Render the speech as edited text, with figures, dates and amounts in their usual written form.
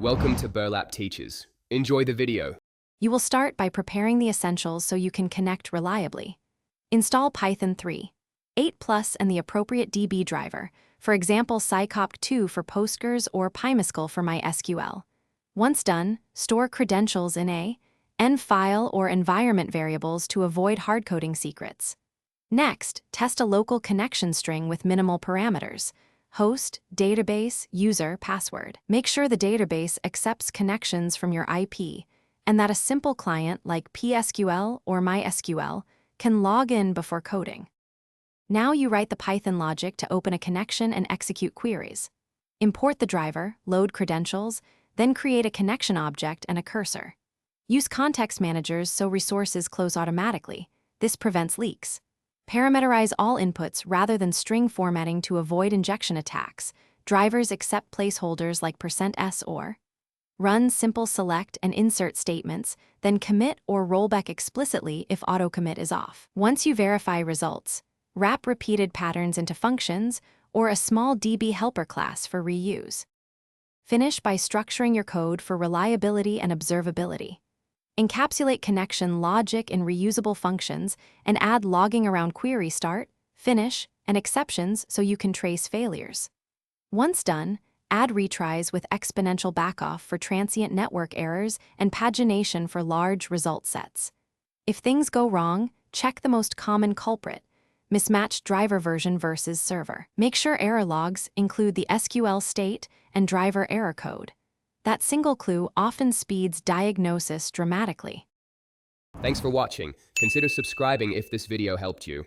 Welcome to Burlap Teachers. Enjoy the video. You will start by preparing the essentials so you can connect reliably. Install Python 3, 8+ and the appropriate DB driver, for example Scicop2 for Postgres or PyMySQL for MySQL. Once done, store credentials in N file or environment variables to avoid hardcoding secrets. Next, test a local connection string with minimal parameters. Host, database, user, password. Make sure the database accepts connections from your IP and that a simple client like PSQL or MySQL can log in before coding. Now you write the Python logic to open a connection and execute queries. Import the driver, load credentials, then create a connection object and a cursor. Use context managers so resources close automatically. This prevents leaks. Parameterize all inputs rather than string formatting to avoid injection attacks. Drivers accept placeholders like %s or. Run simple select and insert statements, then commit or rollback explicitly if autocommit is off. Once you verify results, wrap repeated patterns into functions or a small DB helper class for reuse. Finish by structuring your code for reliability and observability. Encapsulate connection logic in reusable functions and add logging around query start, finish, and exceptions so you can trace failures. Once done, add retries with exponential backoff for transient network errors and pagination for large result sets. If things go wrong, check the most common culprit, mismatched driver version versus server. Make sure error logs include the SQL state and driver error code. That single clue often speeds diagnosis dramatically. Thanks for watching. Consider subscribing if this video helped you.